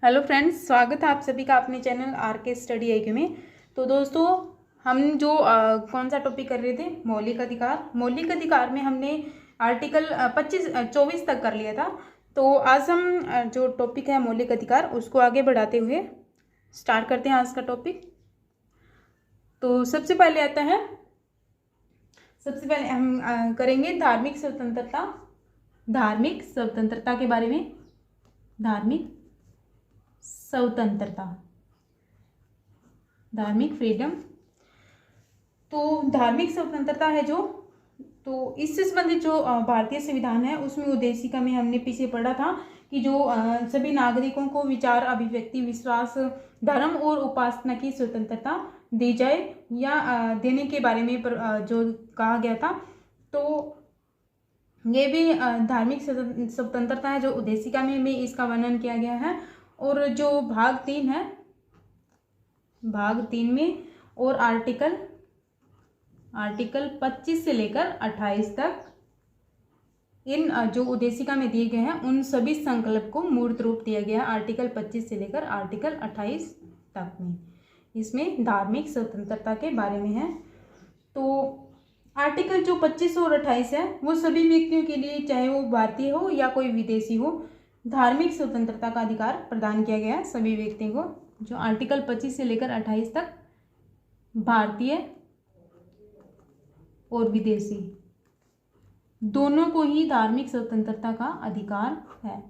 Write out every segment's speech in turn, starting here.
Hello friends, स्वागत है आप सभी का अपने चैनल आर के स्टडी आईक्यू में। तो दोस्तों, हम जो कौन सा टॉपिक कर रहे थे, मौलिक अधिकार। मौलिक अधिकार में हमने आर्टिकल 24 तक कर लिया था। तो आज हम जो टॉपिक है मौलिक अधिकार, उसको आगे बढ़ाते हुए स्टार्ट करते हैं आज का टॉपिक। तो सबसे पहले हम करेंगे धार्मिक स्वतंत्रता। धार्मिक स्वतंत्रता के बारे में। धार्मिक फ्रीडम। तो धार्मिक स्वतंत्रता है तो इससे संबंधित जो भारतीय संविधान है, उसमें उद्देशिका में हमने पीछे पढ़ा था कि जो सभी नागरिकों को विचार, अभिव्यक्ति, विश्वास, धर्म और उपासना की स्वतंत्रता दी जाए या देने के बारे में जो कहा गया था। तो ये भी धार्मिक स्वतंत्रता है जो उद्देशिका में भी इसका वर्णन किया गया है। और जो भाग 3 है, भाग 3 में और आर्टिकल 25 से लेकर 28 तक इन जो उद्देशिका में दिए गए हैं उन सभी संकल्प को मूर्त रूप दिया गया है आर्टिकल 25 से लेकर आर्टिकल 28 तक में। इसमें धार्मिक स्वतंत्रता के बारे में है। तो आर्टिकल जो 25 और 28 है वो सभी व्यक्तियों के लिए, चाहे वो भारतीय हो या कोई विदेशी हो, धार्मिक स्वतंत्रता का अधिकार प्रदान किया गया है सभी व्यक्तियों को। जो आर्टिकल 25 से लेकर 28 तक भारतीय और विदेशी दोनों को ही धार्मिक स्वतंत्रता का अधिकार है।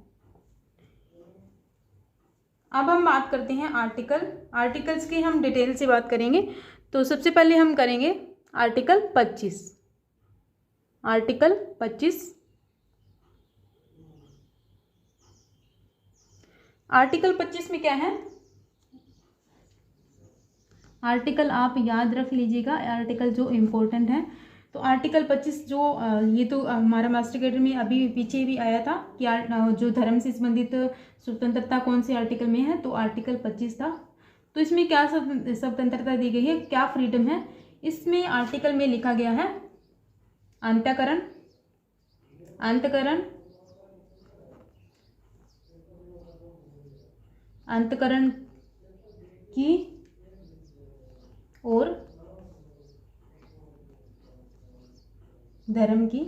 अब हम बात करते हैं आर्टिकल्स की हम डिटेल से बात करेंगे। तो सबसे पहले हम करेंगे आर्टिकल 25। आर्टिकल 25 में क्या है? आर्टिकल आप याद रख लीजिएगा, आर्टिकल जो इम्पोर्टेंट है। तो आर्टिकल 25 जो ये तो हमारा मास्टर कैडर में अभी पीछे भी आया था कि जो धर्म से संबंधित स्वतंत्रता कौन से आर्टिकल में है, तो आर्टिकल 25 था। तो इसमें क्या स्वतंत्रता दी गई है, क्या फ्रीडम है? इसमें आर्टिकल में लिखा गया है अंतःकरण की और धर्म की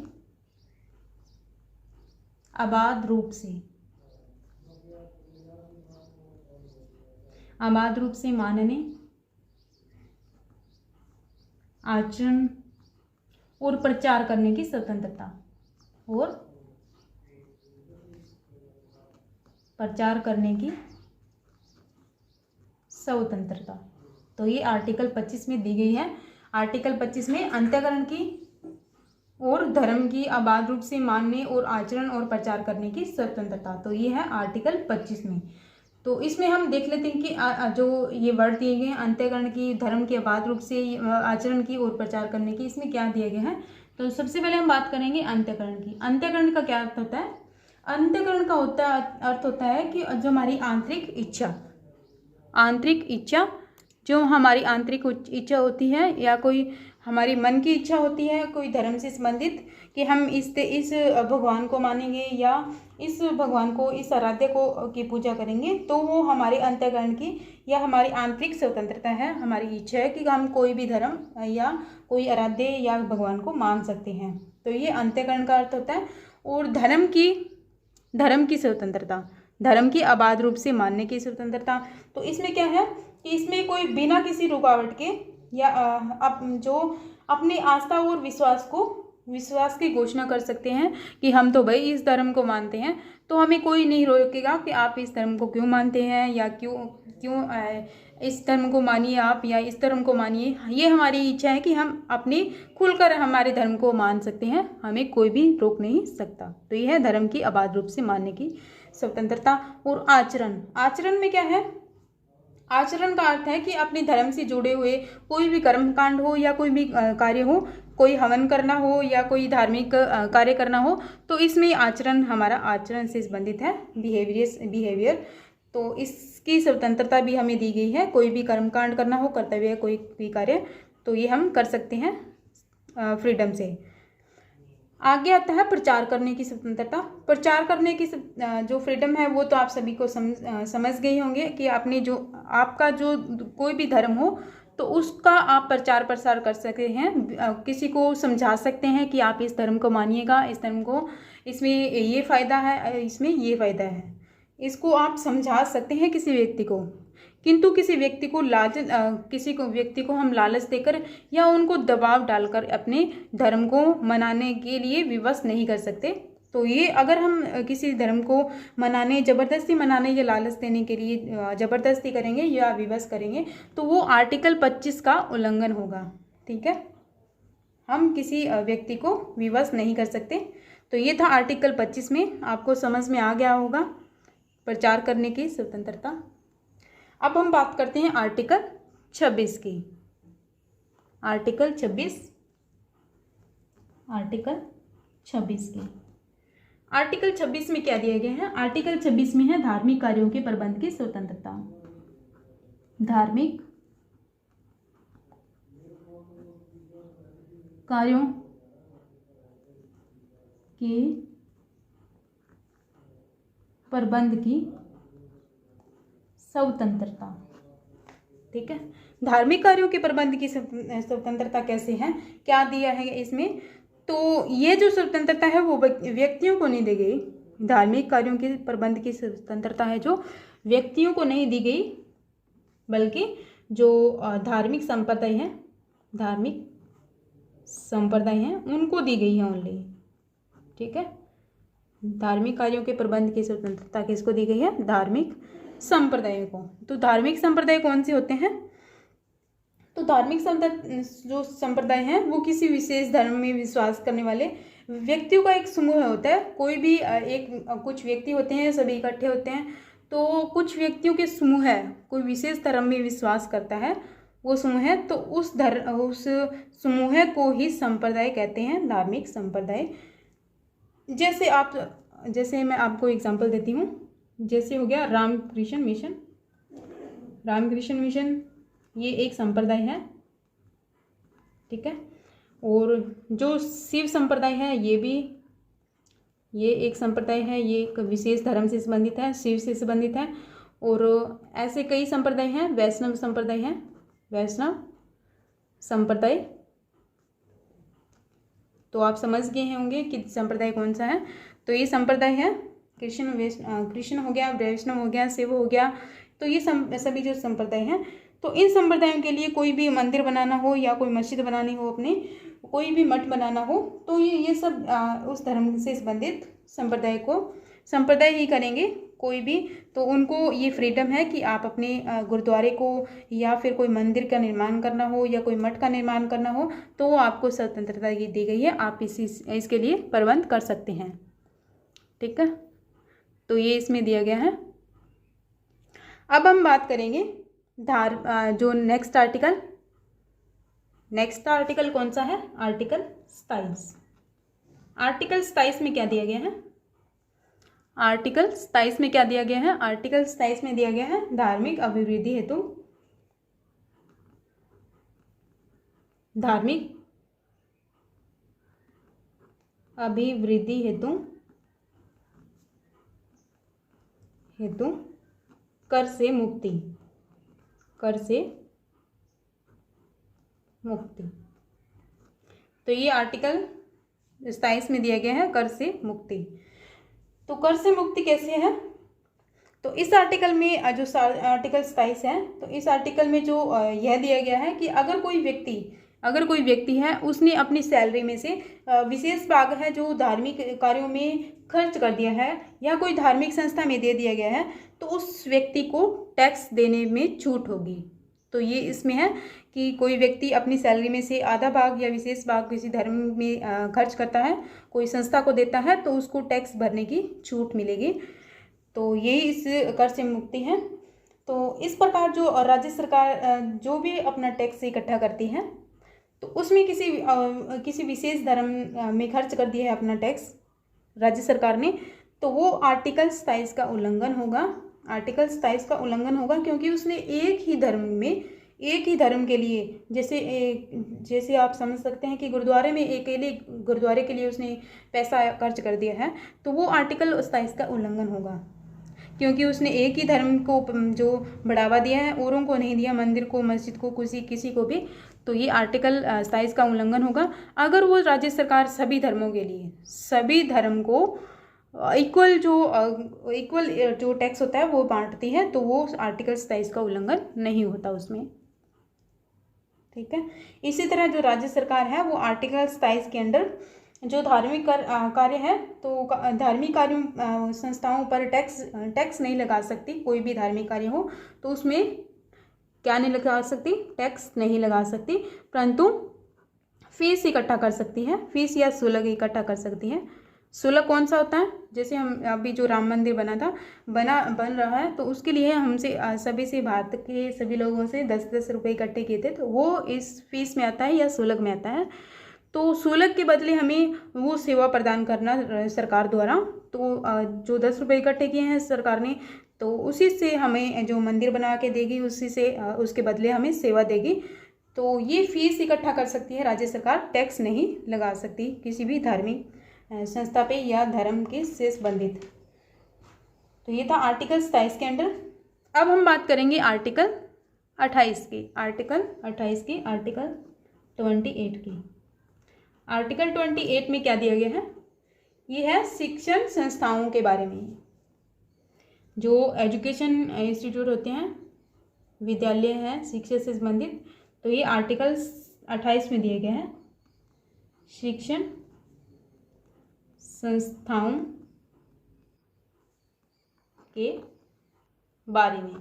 अबाध रूप से मानने, आचरण और प्रचार करने की स्वतंत्रता तो ये आर्टिकल 25 में दी गई है। आर्टिकल 25 में अंतःकरण की और धर्म की अबाध रूप से मानने और आचरण और प्रचार करने की स्वतंत्रता, तो ये है आर्टिकल 25 में। तो इसमें हम देख लेते हैं कि जो ये वर्ड दिए गए हैं अंतःकरण की, धर्म की अबाध रूप से आचरण की और प्रचार करने की, इसमें क्या दिया गया है। तो सबसे पहले हम बात करेंगे अंतःकरण की। अंतःकरण का क्या अर्थ होता है? अंतःकरण का अर्थ होता है कि जो हमारी आंतरिक इच्छा, जो हमारी आंतरिक इच्छा होती है या कोई हमारी मन की इच्छा होती है कोई धर्म से संबंधित, कि हम इस भगवान को मानेंगे या इस भगवान को, इस आराध्य को की पूजा करेंगे, तो वो हमारे अंतःकरण की या हमारी आंतरिक स्वतंत्रता है। हमारी इच्छा है कि हम कोई भी धर्म या कोई आराध्य या भगवान को मान सकते हैं। तो ये अंतःकरण का अर्थ होता है। और धर्म की स्वतंत्रता, धर्म की अबाध रूप से मानने की स्वतंत्रता, तो इसमें क्या है कि इसमें कोई बिना किसी रुकावट के या जो अपनी आस्था और विश्वास की घोषणा कर सकते हैं कि हम तो भाई इस धर्म को मानते हैं। तो हमें कोई नहीं रोकेगा कि आप इस धर्म को क्यों मानते हैं या क्यों इस धर्म को मानिए आप या इस धर्म को मानिए। ये हमारी इच्छा है कि हम अपनी खुलकर हमारे धर्म को मान सकते हैं, हमें कोई भी रोक नहीं सकता। तो यह है धर्म की अबाध रूप से मानने की स्वतंत्रता। और आचरण में क्या है? आचरण का अर्थ है कि अपने धर्म से जुड़े हुए कोई भी कर्मकांड हो या कोई भी कार्य हो, कोई हवन करना हो या कोई धार्मिक कार्य करना हो, तो इसमें हमारा आचरण से संबंधित है, बिहेवियर। तो इसकी स्वतंत्रता भी हमें दी गई है। कोई भी कर्मकांड करना हो, कर्तव्य कोई भी कार्य, तो ये हम कर सकते हैं फ्रीडम से। आगे आता है प्रचार करने की स्वतंत्रता। प्रचार करने की जो फ्रीडम है वो तो आप सभी को समझ गए होंगे कि आपने जो आपका जो कोई भी धर्म हो तो उसका आप प्रचार प्रसार कर सकते हैं, किसी को समझा सकते हैं कि आप इस धर्म को मानिएगा, इस धर्म को, इसमें ये फ़ायदा है, इसमें ये फ़ायदा है, इसको आप समझा सकते हैं किसी व्यक्ति को। किंतु किसी व्यक्ति को हम लालच देकर या उनको दबाव डालकर अपने धर्म को मनाने के लिए विवश नहीं कर सकते। तो ये अगर हम किसी धर्म को मनाने, ज़बरदस्ती मनाने या लालच देने के लिए ज़बरदस्ती करेंगे या विवश करेंगे तो वो आर्टिकल 25 का उल्लंघन होगा। ठीक है, हम किसी व्यक्ति को विवश नहीं कर सकते। तो ये था आर्टिकल 25 में, आपको समझ में आ गया होगा प्रचार करने की स्वतंत्रता। अब हम बात करते हैं आर्टिकल 26 की। आर्टिकल 26 की आर्टिकल 26 में क्या दिया गया है? आर्टिकल 26 में है धार्मिक कार्यों के प्रबंध की स्वतंत्रता। धार्मिक कार्यों के प्रबंध की स्वतंत्रता। ठीक है, धार्मिक कार्यों के प्रबंध की स्वतंत्रता कैसे है, क्या दिया है इसमें? तो ये जो स्वतंत्रता है वो व्यक्तियों को नहीं दी गई। धार्मिक कार्यों के प्रबंध की स्वतंत्रता है जो व्यक्तियों को नहीं दी गई, बल्कि जो धार्मिक संप्रदाय हैं उनको दी गई है ओनली। ठीक है, धार्मिक कार्यों के प्रबंध की स्वतंत्रता किसको दी गई है? धार्मिक संप्रदायों को। तो धार्मिक संप्रदाय कौन से होते हैं? तो धार्मिक जो संप्रदाय हैं वो किसी विशेष धर्म में विश्वास करने वाले व्यक्तियों का एक समूह होता है। कोई भी कुछ व्यक्ति होते हैं, सभी इकट्ठे होते हैं, तो कुछ व्यक्तियों के समूह है, कोई विशेष धर्म में विश्वास करता है वो समूह है, तो उस समूह को ही संप्रदाय कहते हैं, धार्मिक संप्रदाय। जैसे मैं आपको एग्जांपल देती हूँ, जैसे हो गया रामकृष्ण मिशन, ये एक संप्रदाय है। ठीक है, और जो शिव संप्रदाय है ये एक संप्रदाय है, ये एक विशेष धर्म से संबंधित है, शिव से संबंधित है। और ऐसे कई संप्रदाय हैं, वैष्णव संप्रदाय। तो आप समझ गए होंगे कि संप्रदाय कौन सा है। तो ये संप्रदाय है कृष्ण हो गया, वैष्णव हो गया, शिव हो गया। तो ये सभी जो संप्रदाय हैं, तो इन संप्रदायों के लिए कोई भी मंदिर बनाना हो या कोई मस्जिद बनानी हो, अपने कोई भी मठ बनाना हो, तो ये सब उस धर्म से संबंधित संप्रदाय ही करेंगे कोई भी। तो उनको ये फ्रीडम है कि आप अपने गुरुद्वारे को या फिर कोई मंदिर का निर्माण करना हो या कोई मठ का निर्माण करना हो, तो आपको स्वतंत्रता दी गई है, आप इसके लिए प्रबंध कर सकते हैं। ठीक है, तो ये इसमें दिया गया है। अब हम बात करेंगे जो नेक्स्ट आर्टिकल कौन सा है? आर्टिकल 27। आर्टिकल 27 में क्या दिया गया है? आर्टिकल 27 में क्या दिया गया है? आर्टिकल 27 में दिया गया है धार्मिक अभिवृद्धि हेतु कर से मुक्ति। तो ये आर्टिकल 27 में दिया गया है कर से मुक्ति। तो कर से मुक्ति कैसे है? तो इस आर्टिकल में जो आर्टिकल 27 है, तो इस आर्टिकल में जो यह दिया गया है कि अगर कोई व्यक्ति है, उसने अपनी सैलरी में से विशेष भाग है जो धार्मिक कार्यों में खर्च कर दिया है या कोई धार्मिक संस्था में दे दिया गया है, तो उस व्यक्ति को टैक्स देने में छूट होगी। तो ये इसमें है कि कोई व्यक्ति अपनी सैलरी में से आधा भाग या विशेष भाग किसी धर्म में खर्च करता है, कोई संस्था को देता है, तो उसको टैक्स भरने की छूट मिलेगी। तो यही इस कर से मुक्ति है। तो इस प्रकार जो राज्य सरकार जो भी अपना टैक्स इकट्ठा करती है, तो उसमें किसी विशेष धर्म में खर्च कर दिया है अपना टैक्स राज्य सरकार ने, तो वो आर्टिकल 27 का उल्लंघन होगा। आर्टिकल 27 का उल्लंघन होगा क्योंकि उसने एक ही धर्म में एक ही धर्म के लिए, जैसे आप समझ सकते हैं कि गुरुद्वारे में अकेले गुरुद्वारे के लिए उसने पैसा खर्च कर दिया है, तो वो आर्टिकल 27 का उल्लंघन होगा, क्योंकि उसने एक ही धर्म को जो बढ़ावा दिया है, औरों को नहीं दिया, मंदिर को, मस्जिद को, किसी को भी। तो ये आर्टिकल 27 का उल्लंघन होगा। अगर वो राज्य सरकार सभी धर्मों के लिए, सभी धर्म को इक्वल जो टैक्स होता है वो बांटती है, तो वो आर्टिकल 27 का उल्लंघन नहीं होता उसमें। ठीक है। इसी तरह जो राज्य सरकार है वो आर्टिकल 27 के अंडर जो धार्मिक कार्य है, तो धार्मिक कार्यों संस्थाओं पर टैक्स नहीं लगा सकती। कोई भी धार्मिक कार्य हो तो उसमें क्या नहीं लगा सकती, टैक्स नहीं लगा सकती, परंतु फीस इकट्ठा कर सकती है, फीस या शुल्क इकट्ठा कर सकती है। शुल्क कौन सा होता है? जैसे हम अभी जो राम मंदिर बन रहा है, तो उसके लिए हमसे सभी से, भारत के सभी लोगों से 10-10 रुपये इकट्ठे किए थे, तो वो इस फीस में आता है या शुल्क में आता है। तो शुल्क के बदले हमें वो सेवा प्रदान करना सरकार द्वारा, तो जो 10 रुपये इकट्ठे किए हैं सरकार ने, तो उसी से हमें जो मंदिर बना के देगी, उसी से उसके बदले हमें सेवा देगी। तो ये फीस इकट्ठा कर सकती है राज्य सरकार, टैक्स नहीं लगा सकती किसी भी धार्मिक संस्था पे या धर्म के से संबंधित। तो ये था आर्टिकल 27 के अंडर। अब हम बात करेंगे आर्टिकल 28 की, आर्टिकल 28 की। आर्टिकल 28 में क्या दिया गया है? ये है शिक्षण संस्थाओं के बारे में, जो एजुकेशन इंस्टीट्यूट होते हैं, विद्यालय हैं शिक्षा से संबंधित। तो ये आर्टिकल 28 में दिए गए हैं शिक्षण संस्थाओं के बारे में,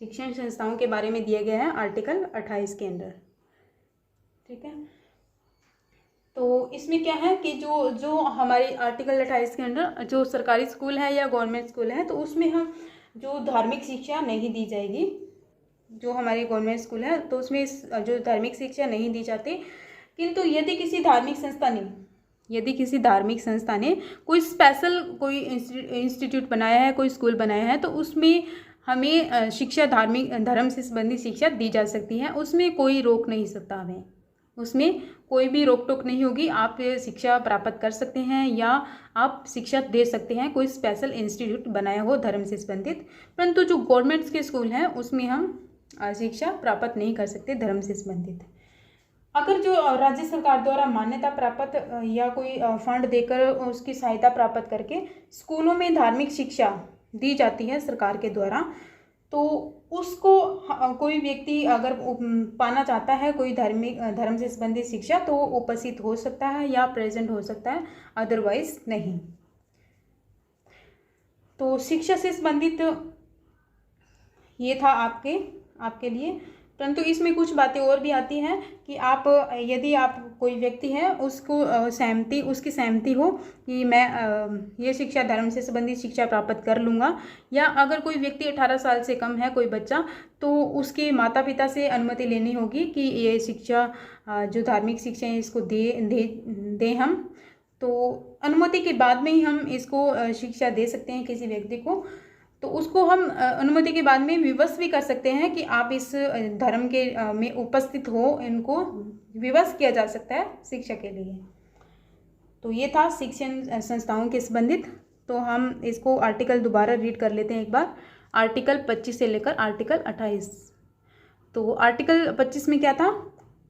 शिक्षण संस्थाओं के बारे में दिया गया है आर्टिकल 28 के अंदर। ठीक है। तो इसमें क्या है कि जो हमारे आर्टिकल 28 के अंदर जो सरकारी स्कूल है या गवर्नमेंट स्कूल है, तो उसमें हम जो धार्मिक शिक्षा नहीं दी जाएगी। जो हमारे गवर्नमेंट स्कूल है तो उसमें जो धार्मिक शिक्षा नहीं दी जाती, किंतु यदि किसी धार्मिक संस्था ने कोई स्पेशल कोई इंस्टीट्यूट बनाया है, कोई स्कूल बनाया है, तो उसमें हमें शिक्षा, धर्म से संबंधित शिक्षा दी जा सकती है। उसमें कोई रोक नहीं सकता, हमें उसमें कोई भी रोक टोक नहीं होगी। आप शिक्षा प्राप्त कर सकते हैं या आप शिक्षा दे सकते हैं, कोई स्पेशल इंस्टीट्यूट बनाया हो धर्म से संबंधित। परंतु जो गवर्नमेंट के स्कूल हैं उसमें हम शिक्षा प्राप्त नहीं कर सकते धर्म से संबंधित। अगर जो राज्य सरकार द्वारा मान्यता प्राप्त या कोई फंड देकर उसकी सहायता प्राप्त करके स्कूलों में धार्मिक शिक्षा दी जाती है सरकार के द्वारा, तो उसको कोई व्यक्ति अगर पाना चाहता है कोई धर्म से संबंधित शिक्षा, तो उपस्थित हो सकता है या प्रेजेंट हो सकता है, अदरवाइज नहीं। तो शिक्षा से संबंधित ये था आपके लिए। परंतु इसमें कुछ बातें और भी आती हैं कि यदि आप कोई व्यक्ति है, उसकी सहमति हो कि मैं ये शिक्षा, धर्म से संबंधित शिक्षा प्राप्त कर लूँगा, या अगर कोई व्यक्ति 18 साल से कम है, कोई बच्चा, तो उसके माता पिता से अनुमति लेनी होगी कि ये शिक्षा, जो धार्मिक शिक्षा है, इसको दे हम। तो अनुमति के बाद में ही हम इसको शिक्षा दे सकते हैं किसी व्यक्ति को। तो उसको हम अनुमति के बाद में विवश भी कर सकते हैं कि आप इस धर्म के में उपस्थित हो, इनको विवश किया जा सकता है शिक्षा के लिए। तो ये था शिक्षण संस्थाओं के संबंधित। तो हम इसको आर्टिकल दोबारा रीड कर लेते हैं एक बार, आर्टिकल 25 से लेकर आर्टिकल 28। तो आर्टिकल 25 में क्या था?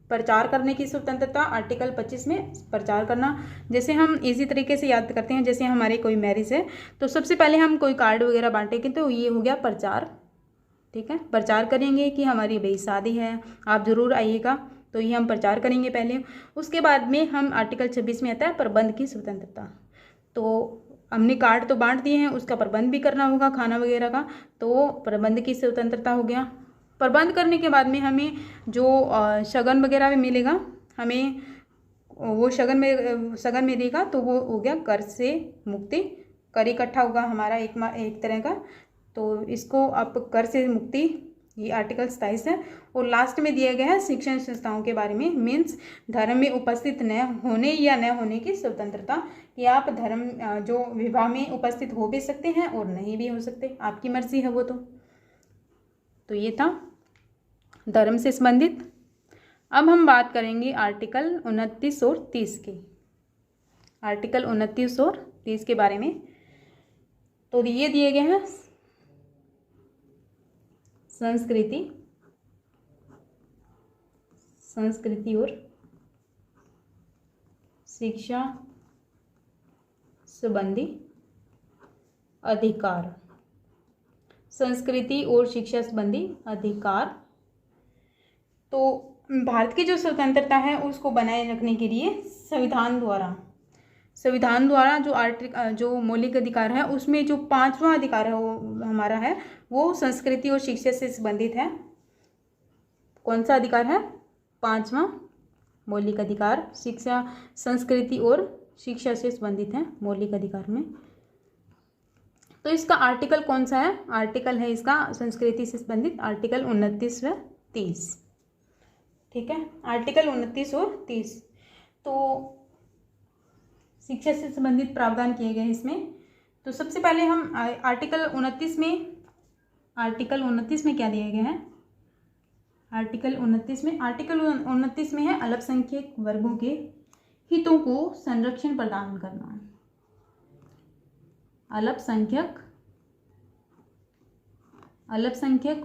प्रचार करने की स्वतंत्रता। आर्टिकल 25 में प्रचार करना, जैसे हम इसी तरीके से याद करते हैं, जैसे हमारे कोई मैरिज है तो सबसे पहले हम कोई कार्ड वगैरह बांटेंगे, तो ये हो गया प्रचार। ठीक है, प्रचार करेंगे कि हमारी भाई शादी है, आप ज़रूर आइएगा, तो ये हम प्रचार करेंगे पहले। उसके बाद में हम आर्टिकल 26 में आता है प्रबंध की स्वतंत्रता। तो हमने कार्ड तो बांट दिए हैं, उसका प्रबंध भी करना होगा, खाना वगैरह का, तो प्रबंध की स्वतंत्रता हो गया। प्रबंध करने के बाद में हमें जो शगन वगैरह भी मिलेगा, हमें वो शगन मिलेगा, तो वो हो गया कर से मुक्ति। कर इकट्ठा होगा हमारा एक तरह का, तो इसको आप कर से मुक्ति, ये आर्टिकल 27 है। और लास्ट में दिया गया है शिक्षण संस्थाओं के बारे में, मीन्स धर्म में उपस्थित न होने या न होने की स्वतंत्रता, कि आप धर्म जो विवाह में उपस्थित हो भी सकते हैं और नहीं भी हो सकते, आपकी मर्जी है वो। तो ये था धर्म से संबंधित। अब हम बात करेंगे आर्टिकल 29 और 30 की, आर्टिकल 29 और 30 के बारे में। तो ये दिए गए हैं संस्कृति और शिक्षा संबंधी अधिकार, संस्कृति और शिक्षा संबंधी अधिकार। तो भारत की जो स्वतंत्रता है उसको बनाए रखने के लिए संविधान द्वारा जो मौलिक अधिकार है उसमें जो 5वां अधिकार है वो हमारा है, वो संस्कृति और शिक्षा से संबंधित है। कौन सा अधिकार है? 5वां मौलिक अधिकार, शिक्षा, संस्कृति और शिक्षा से संबंधित है मौलिक अधिकार में। तो इसका आर्टिकल कौन सा है? आर्टिकल है इसका संस्कृति से संबंधित आर्टिकल 29 व 30। ठीक है, आर्टिकल 29 और 30। तो शिक्षा से संबंधित प्रावधान किए गए इसमें। तो सबसे पहले हम आर्टिकल 29 में क्या दिए गए हैं? आर्टिकल 29 में है अल्पसंख्यक वर्गों के हितों को संरक्षण प्रदान करना। अल्पसंख्यक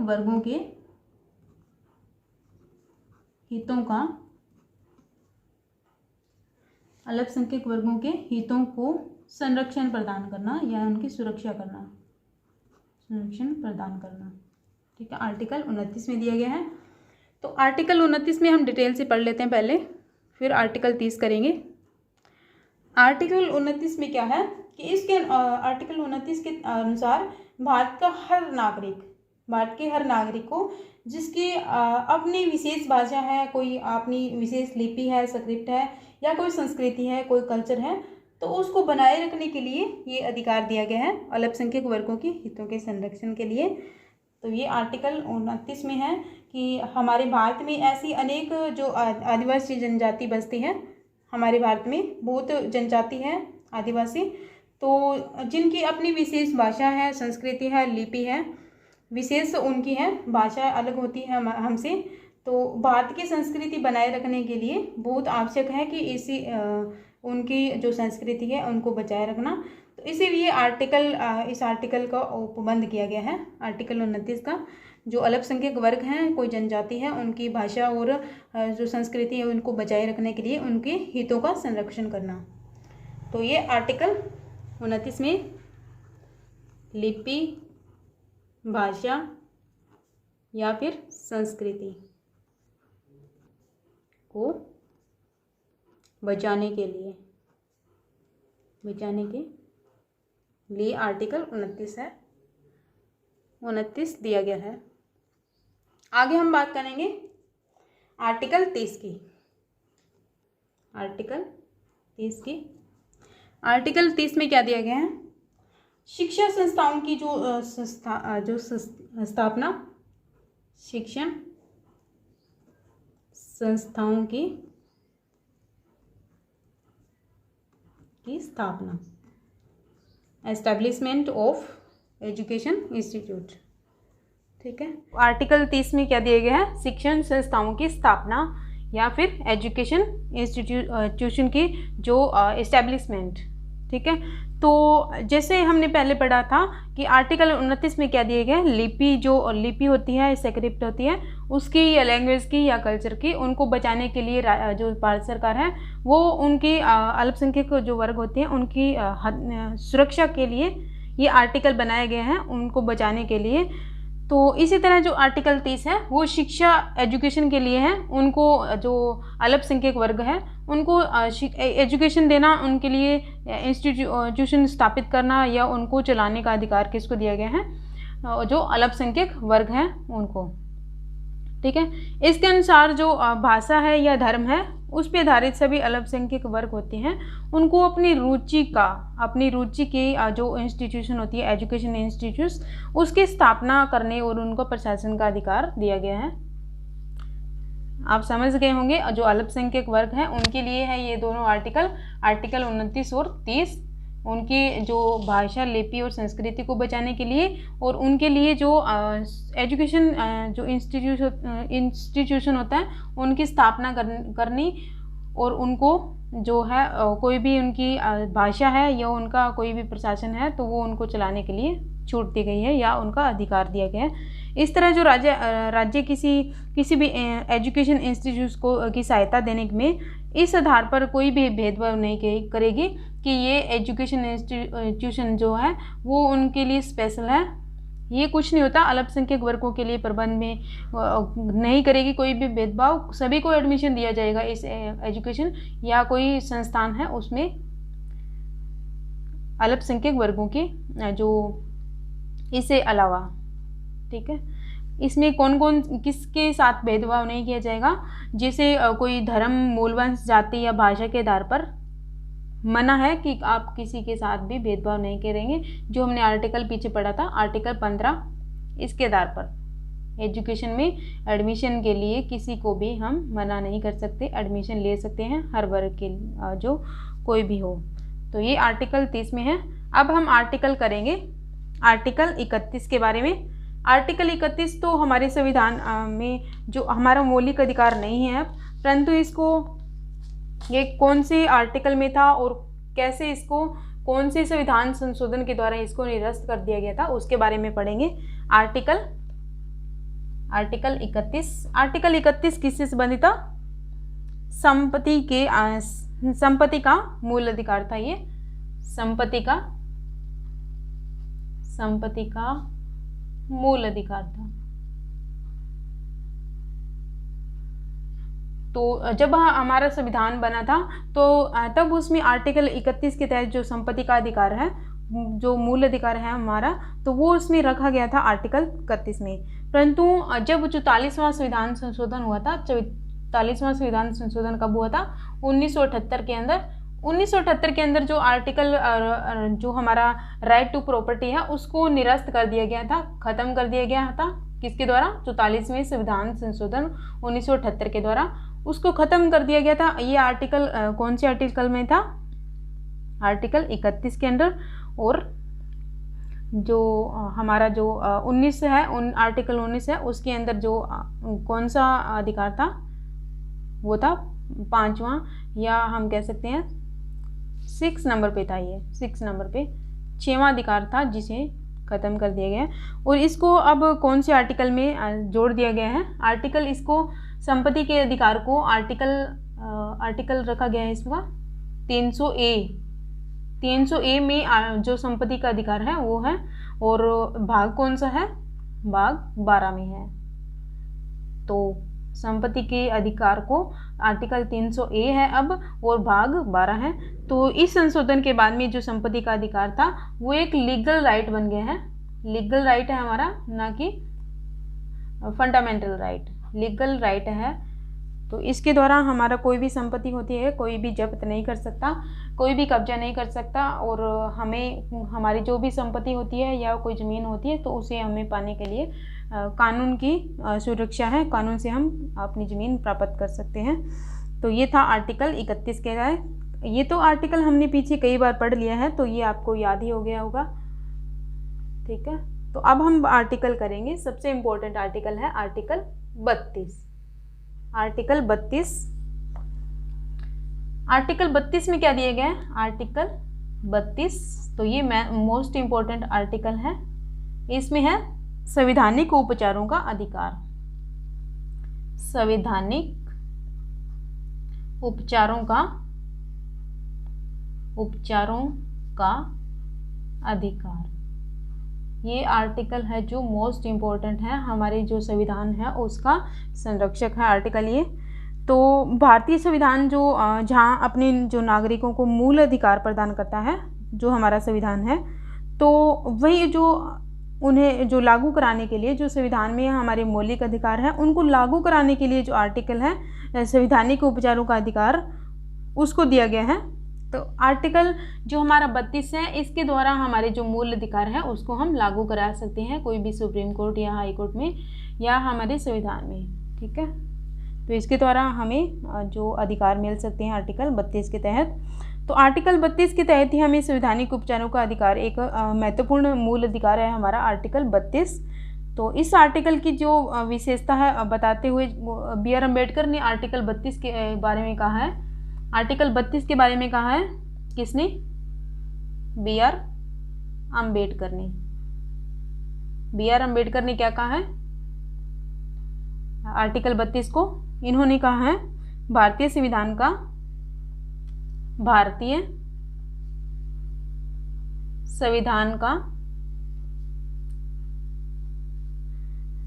वर्गों के हितों को संरक्षण प्रदान करना या उनकी संरक्षण प्रदान करना। ठीक है, आर्टिकल 29 में दिया गया है। तो आर्टिकल 29 में हम डिटेल से पढ़ लेते हैं पहले, फिर आर्टिकल 30 करेंगे। आर्टिकल 29 में क्या है कि इसके आर्टिकल 29 के अनुसार भारत के हर नागरिक को जिसकी अपनी विशेष भाषा है, कोई अपनी विशेष लिपि है, स्क्रिप्ट है, या कोई संस्कृति है, कोई कल्चर है, तो उसको बनाए रखने के लिए ये अधिकार दिया गया है अल्पसंख्यक वर्गों के हितों के संरक्षण के लिए। तो ये आर्टिकल 29 में है कि हमारे भारत में ऐसी अनेक जो आदिवासी जनजाति बसती है, हमारे भारत में बहुत जनजाति है आदिवासी, तो जिनकी अपनी विशेष भाषा है, संस्कृति है, लिपि है, विशेष उनकी है, भाषा अलग होती है हमसे। तो भारत की संस्कृति बनाए रखने के लिए बहुत आवश्यक है कि उनकी जो संस्कृति है उनको बचाए रखना। तो इसीलिए इस आर्टिकल का उपबंध किया गया है, आर्टिकल 29 का। जो अल्पसंख्यक वर्ग हैं, कोई जनजाति है, उनकी भाषा और जो संस्कृति है उनको बचाए रखने के लिए उनके हितों का संरक्षण करना। तो ये आर्टिकल 29 में लिपि, भाषा या फिर संस्कृति को बचाने के लिए आर्टिकल 29 है, 29 दिया गया है। आगे हम बात करेंगे आर्टिकल 30 की। आर्टिकल 30 में क्या दिया गया है? शिक्षा संस्थाओं की स्थापना, शिक्षण संस्थाओं की स्थापना, एस्टेब्लिशमेंट ऑफ एजुकेशन इंस्टीट्यूट। ठीक है, आर्टिकल 30 में क्या दिए गए हैं? शिक्षण संस्थाओं की स्थापना या फिर एजुकेशन इंस्टीट्यूशन की जो एस्टेब्लिशमेंट। ठीक है, तो जैसे हमने पहले पढ़ा था कि आर्टिकल 29 में क्या दिए गए? लिपि होती है, स्क्रिप्ट होती है, उसकी या लैंग्वेज की या कल्चर की, उनको बचाने के लिए जो भारत सरकार है वो उनकी अल्पसंख्यक जो वर्ग होते हैं उनकी सुरक्षा के लिए ये आर्टिकल बनाए गए हैं, उनको बचाने के लिए। तो इसी तरह जो आर्टिकल 30 है वो शिक्षा एजुकेशन के लिए है, उनको जो अल्पसंख्यक वर्ग है उनको एजुकेशन देना, उनके लिए इंस्टीट्यूशन स्थापित करना या उनको चलाने का अधिकार किसको दिया गया है? जो अल्पसंख्यक वर्ग हैं उनको। ठीक है, इसके अनुसार जो भाषा है या धर्म है उस पर आधारित सभी अल्पसंख्यक वर्ग होते हैं, उनको अपनी रुचि की जो इंस्टीट्यूशन होती है, एजुकेशन इंस्टीट्यूट, उसकी स्थापना करने और उनको प्रशासन का अधिकार दिया गया है। आप समझ गए होंगे जो अल्पसंख्यक वर्ग हैं उनके लिए है ये दोनों आर्टिकल 29 और 30। उनके जो भाषा, लिपि और संस्कृति को बचाने के लिए, और उनके लिए जो एजुकेशन जो इंस्टीट्यूशन होता है उनकी स्थापना करनी, और उनको जो है कोई भी उनकी भाषा है या उनका कोई भी प्रशासन है तो वो उनको चलाने के लिए छूट दी गई है या उनका अधिकार दिया गया है। इस तरह जो राज्य किसी भी एजुकेशन इंस्टीट्यूट को की सहायता देने में इस आधार पर कोई भी भेदभाव नहीं करेगी कि ये एजुकेशन इंस्टीट्यूशन जो है वो उनके लिए स्पेशल है। ये कुछ नहीं होता, अल्पसंख्यक वर्गों के लिए प्रबंध में नहीं करेगी कोई भी भेदभाव, सभी को एडमिशन दिया जाएगा इस एजुकेशन या कोई संस्थान है उसमें अल्पसंख्यक वर्गों के जो इससे अलावा। ठीक है, इसमें कौन कौन किसके साथ भेदभाव नहीं किया जाएगा, जैसे कोई धर्म, मूलवंश, जाति या भाषा के आधार पर मना है कि आप किसी के साथ भी भेदभाव नहीं करेंगे, जो हमने आर्टिकल पीछे पढ़ा था आर्टिकल 15। इसके आधार पर एजुकेशन में एडमिशन के लिए किसी को भी हम मना नहीं कर सकते, एडमिशन ले सकते हैं हर वर्ग के जो कोई भी हो। तो ये आर्टिकल 30 में है। अब हम आर्टिकल करेंगे आर्टिकल 31 के बारे में। आर्टिकल 31 तो हमारे संविधान में जो हमारा मौलिक अधिकार नहीं है, परंतु इसको ये कौन से आर्टिकल में था और कैसे इसको कौन से संविधान संशोधन के द्वारा इसको निरस्त कर दिया गया था उसके बारे में पढ़ेंगे। आर्टिकल 31। आर्टिकल 31 किससे संबंधित था? संपत्ति का मूल अधिकार था। ये संपत्ति का मूल अधिकार था। तो जब हमारा संविधान बना था तो तब उसमें आर्टिकल 31 के तहत जो संपत्ति का अधिकार है, जो मूल अधिकार है हमारा, तो वो उसमें रखा गया था आर्टिकल 31 में। परंतु जब 44वां संविधान संशोधन हुआ था, 44वां संविधान संशोधन कब हुआ था? 1978 के अंदर। 1978 के अंदर जो आर्टिकल जो हमारा राइट टू प्रॉपर्टी है उसको निरस्त कर दिया गया था, खत्म कर दिया गया था। किसके द्वारा? 44वें संविधान संशोधन 1978 के द्वारा उसको खत्म कर दिया गया था। ये आर्टिकल कौन से आर्टिकल में था? आर्टिकल 31 के अंदर। और जो हमारा जो 19 है, आर्टिकल 19 है, उसके अंदर जो कौन सा अधिकार था वो था 5वां, या हम कह सकते हैं 6 नंबर पे था। ये 6 नंबर पे 6वां अधिकार था जिसे ख़त्म कर दिया गया। और इसको अब कौन से आर्टिकल में जोड़ दिया गया है? आर्टिकल इसको संपत्ति के अधिकार को आर्टिकल रखा गया है इसका 300A में जो संपत्ति का अधिकार है वो है, और भाग कौन सा है? भाग 12 में है। तो संपत्ति के अधिकार को आर्टिकल 300A है अब, और भाग 12 है। तो इस संशोधन के बाद में जो संपत्ति का अधिकार था वो एक लीगल राइट बन गया है। लीगल राइट है हमारा, ना कि फंडामेंटल राइट, लीगल राइट है। तो इसके द्वारा हमारा कोई भी संपत्ति होती है कोई भी जब्त नहीं कर सकता, कोई भी कब्जा नहीं कर सकता, और हमें हमारी जो भी संपत्ति होती है या कोई ज़मीन होती है तो उसे हमें पाने के लिए कानून की सुरक्षा है, कानून से हम अपनी ज़मीन प्राप्त कर सकते हैं। तो ये था आर्टिकल 31 कह रहा है। ये तो आर्टिकल हमने पीछे कई बार पढ़ लिया है तो ये आपको याद ही हो गया होगा। ठीक है, तो अब हम आर्टिकल करेंगे। सबसे इम्पोर्टेंट आर्टिकल है आर्टिकल 32। आर्टिकल 32, आर्टिकल 32 में क्या दिया गया है? आर्टिकल 32 तो ये मोस्ट इम्पोर्टेंट आर्टिकल है। इसमें है संवैधानिक उपचारों का अधिकार। संवैधानिक उपचारों का अधिकार, ये आर्टिकल है जो मोस्ट इम्पोर्टेंट है, हमारे जो संविधान है उसका संरक्षक है आर्टिकल ये। तो भारतीय संविधान जो जहाँ अपने जो नागरिकों को मूल अधिकार प्रदान करता है, जो हमारा संविधान है, तो वही जो उन्हें जो लागू कराने के लिए जो संविधान में हमारे मौलिक अधिकार हैं उनको लागू कराने के लिए जो आर्टिकल है संवैधानिक उपचारों का अधिकार उसको दिया गया है। तो आर्टिकल जो हमारा 32 है इसके द्वारा हमारे जो मूल अधिकार है उसको हम लागू करा सकते हैं कोई भी सुप्रीम कोर्ट या हाई कोर्ट में या हमारे संविधान में। ठीक है, तो इसके द्वारा हमें जो अधिकार मिल सकते हैं आर्टिकल 32 के तहत। तो आर्टिकल 32 के तहत ही हमें संवैधानिक उपचारों का अधिकार, एक महत्वपूर्ण मूल अधिकार है हमारा आर्टिकल 32। तो इस आर्टिकल की जो विशेषता है बताते हुए बी आर अम्बेडकर ने आर्टिकल 32 के बारे में कहा है। आर्टिकल 32 के बारे में कहा है किसने? बी आर अम्बेडकर ने। बी आर अम्बेडकर ने क्या कहा है आर्टिकल 32 को? इन्होंने कहा है भारतीय संविधान का,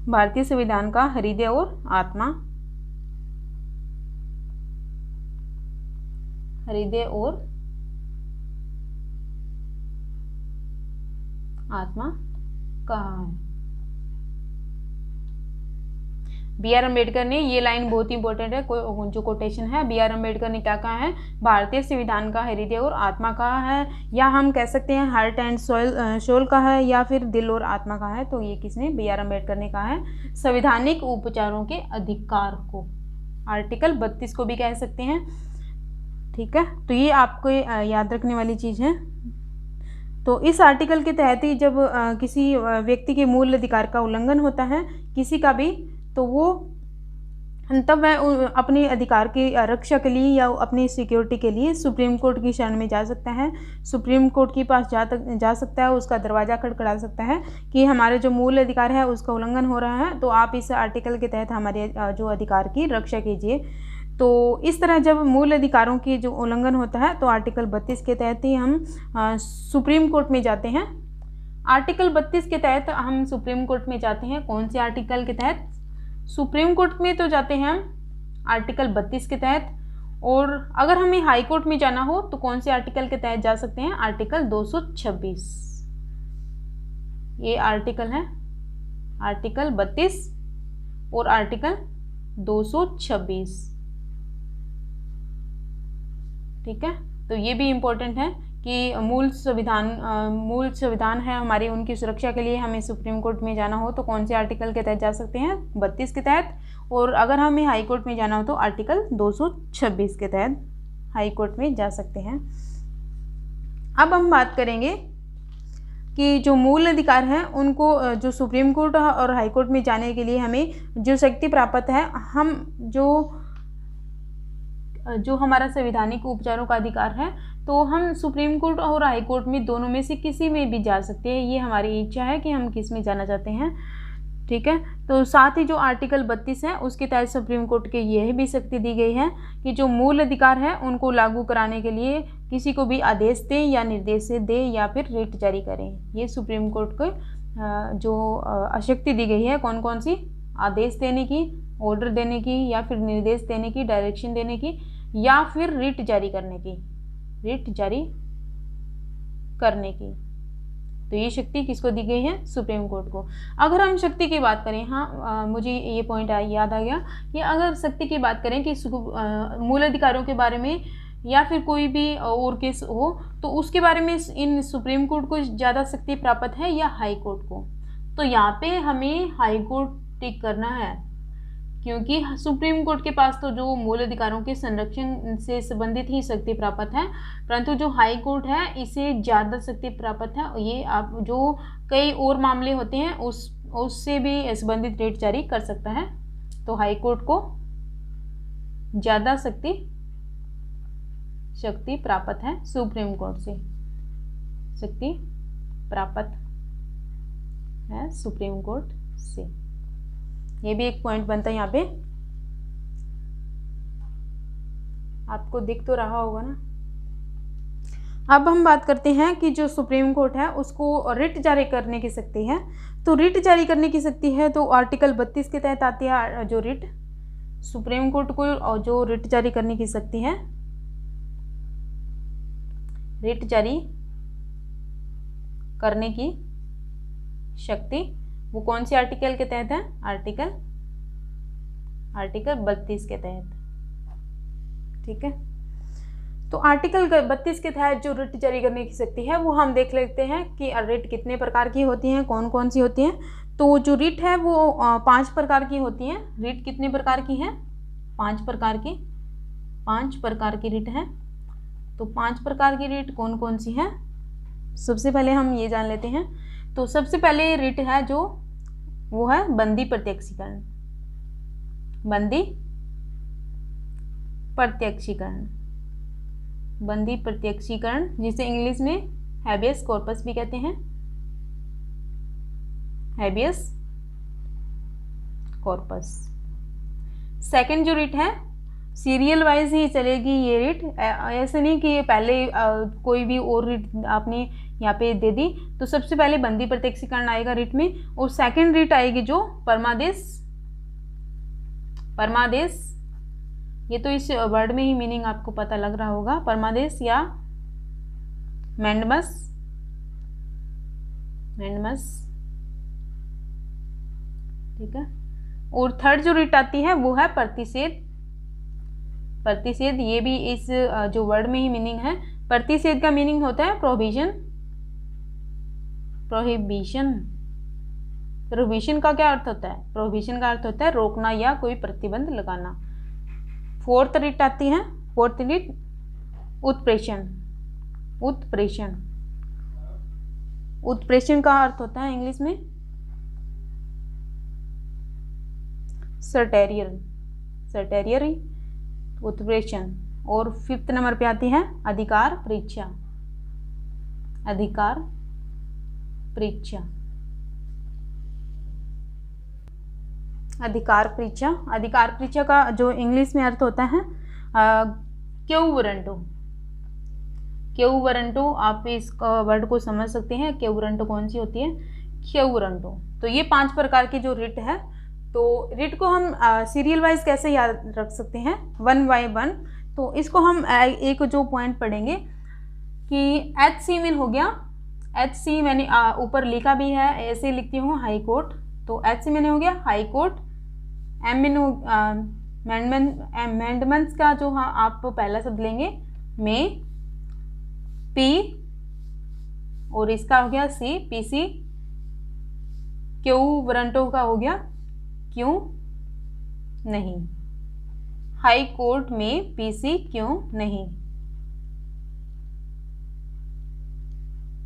भारतीय संविधान का हृदय और आत्मा, हृदय और आत्मा कहा है। बी आर अम्बेडकर ने, ये लाइन बहुत ही इंपॉर्टेंट है, जो कोटेशन है, बी आर अम्बेडकर ने क्या कहा है? भारतीय संविधान का हृदय और आत्मा कहा है, या हम कह सकते हैं हार्ट एंड सोल कहा है, या फिर दिल और आत्मा कहा है। तो ये किसने? बी आर अम्बेडकर ने कहा है संवैधानिक उपचारों के अधिकार को। आर्टिकल 32 को भी कह सकते हैं, ठीक है। तो ये आपको याद रखने वाली चीज़ है। तो इस आर्टिकल के तहत ही जब किसी व्यक्ति के मूल अधिकार का उल्लंघन होता है किसी का भी, तो वो तब वह अपने अधिकार की रक्षा के लिए या अपनी सिक्योरिटी के लिए सुप्रीम कोर्ट की शरण में जा सकता है, सुप्रीम कोर्ट के पास जा सकता है, उसका दरवाज़ा खटखटा सकता है कि हमारे जो मूल अधिकार है उसका उल्लंघन हो रहा है, तो आप इस आर्टिकल के तहत हमारे जो अधिकार की रक्षा कीजिए। तो इस तरह जब मूल अधिकारों की जो उल्लंघन होता है तो आर्टिकल 32 के तहत ही हम सुप्रीम कोर्ट में जाते हैं। आर्टिकल 32 के तहत हम सुप्रीम कोर्ट में जाते हैं। कौन से आर्टिकल के तहत? सुप्रीम कोर्ट में तो जाते हैं हम आर्टिकल 32 के तहत, और अगर हमें हाई कोर्ट में जाना हो तो कौन से आर्टिकल के तहत जा सकते हैं? आर्टिकल 226। ये आर्टिकल है, आर्टिकल 32 और आर्टिकल 226, ठीक है। तो ये भी इम्पोर्टेंट है कि मूल संविधान है हमारी, उनकी सुरक्षा के लिए हमें सुप्रीम कोर्ट में जाना हो तो कौन से आर्टिकल के तहत जा सकते हैं? 32 के तहत। और अगर हमें हाई कोर्ट में जाना हो तो आर्टिकल 226 के तहत हाई कोर्ट में जा सकते हैं। अब हम बात करेंगे कि जो मूल अधिकार हैं उनको जो सुप्रीम कोर्ट और हाई कोर्ट में जाने के लिए हमें जो शक्ति प्राप्त है, हम जो हमारा संवैधानिक उपचारों का अधिकार है, तो हम सुप्रीम कोर्ट और हाई कोर्ट में दोनों में से किसी में भी जा सकते हैं। ये हमारी इच्छा है कि हम किस में जाना चाहते हैं, ठीक है। तो साथ ही जो आर्टिकल 32 है उसके तहत सुप्रीम कोर्ट के यह भी शक्ति दी गई है कि जो मूल अधिकार है उनको लागू कराने के लिए किसी को भी आदेश दें या निर्देश दे या फिर रिट जारी करें। ये सुप्रीम कोर्ट को जो शक्ति दी गई है, कौन कौन सी? आदेश देने की, ऑर्डर देने की, या फिर निर्देश देने की, डायरेक्शन देने की, या फिर रिट जारी करने की, रिट जारी करने की। तो ये शक्ति किसको दी गई है? सुप्रीम कोर्ट को। अगर हम शक्ति की बात करें, हाँ मुझे ये पॉइंट याद आ गया कि अगर शक्ति की बात करें कि मूल अधिकारों के बारे में या फिर कोई भी और केस हो तो उसके बारे में इन सुप्रीम कोर्ट को ज़्यादा शक्ति प्राप्त है या हाई कोर्ट को? तो यहाँ पे हमें हाई कोर्ट टिक करना है, क्योंकि सुप्रीम कोर्ट के पास तो जो मूल अधिकारों के संरक्षण से संबंधित ही शक्ति प्राप्त है, परंतु जो हाई कोर्ट है इसे ज़्यादा शक्ति प्राप्त है। ये आप जो कई और मामले होते हैं उससे भी संबंधित रिट जारी कर सकता है। तो हाई कोर्ट को ज़्यादा शक्ति प्राप्त है सुप्रीम कोर्ट से, शक्ति प्राप्त है सुप्रीम कोर्ट से। ये भी एक पॉइंट बनता है यहाँ पे, आपको दिख तो रहा होगा ना। अब हम बात करते हैं कि जो सुप्रीम कोर्ट है उसको रिट जारी करने की शक्ति है। तो रिट जारी करने की शक्ति है तो आर्टिकल 32 के तहत आती है जो रिट। सुप्रीम कोर्ट को जो रिट जारी करने की शक्ति है, रिट जारी करने की शक्ति, वो कौन सी आर्टिकल के तहत है? आर्टिकल 32 के तहत, ठीक है। तो आर्टिकल 32 के तहत जो रिट जारी करने की शक्ति है वो हम देख लेते हैं कि रिट कितने प्रकार की होती हैं, कौन कौन सी होती हैं। तो जो रिट है वो 5 प्रकार की होती हैं। रिट कितने प्रकार की है? 5 प्रकार की रिट है। तो 5 प्रकार की रिट कौन कौन सी हैं, सबसे पहले हम ये जान लेते हैं। तो सबसे पहले रिट है जो वो है बंदी प्रत्यक्षीकरण। बंदी प्रत्यक्षीकरण, बंदी प्रत्यक्षीकरण जिसे इंग्लिश में हैबियस कॉर्पस भी कहते हैं, हैबियस कॉर्पस। सेकंड जो रिट है सीरियल वाइज ही चलेगी ये रिट, ऐसे नहीं कि पहले कोई भी और रिट आपने यहाँ पे दे दी। तो सबसे पहले बंदी प्रत्यक्षीकरण आएगा रिट में, और सेकंड रिट आएगी जो परमादेश। परमादेश, ये तो इस वर्ड में ही मीनिंग आपको पता लग रहा होगा, परमादेश या मैंडमस। मैंडमस, ठीक है। और थर्ड जो रिट आती है वो है प्रतिषेध। प्रतिषेध, ये भी इस जो वर्ड में ही मीनिंग है। प्रतिषेध का मीनिंग होता है प्रोहिबिशन। प्रोहिबिशन, प्रोहिबिशन का क्या अर्थ होता है? प्रोहिबिशन का अर्थ होता है रोकना या कोई प्रतिबंध लगाना। फोर्थ रिट आती है, फोर्थ रिट उत्प्रेषण। उत्प्रेषण, उत्प्रेषण का अर्थ होता है इंग्लिश में सर्टेरियर, सर्टेरियरी उत्प्रेषण। और फिफ्थ नंबर पे आती है अधिकार परीक्षा। अधिकार परीक्षा, अधिकार परीक्षा। अधिकार परीक्षा का जो इंग्लिश में अर्थ होता है क्यू वारंटो। क्यू वारंटो, आप इस वर्ड को समझ सकते हैं क्यू वारंटो कौन सी होती है, क्यू वारंटो। तो ये 5 प्रकार की जो रिट है, तो रिट को हम सीरियल वाइज कैसे याद रख सकते हैं, 1 बाय 1। तो इसको हम एक जो पॉइंट पढ़ेंगे कि एच सी में हो गया, एच सी मैंने ऊपर लिखा भी है, ऐसे लिखती हूँ हाई कोर्ट। तो एच सी मैंने हो गया हाई कोर्ट। एम में अमेंडमेंट्स का जो हाँ आप पहला शब्द लेंगे में, पी और इसका हो गया सी, पीसी। क्यू वारंटो का हो गया क्यों नहीं, हाई कोर्ट में पीसी क्यों नहीं,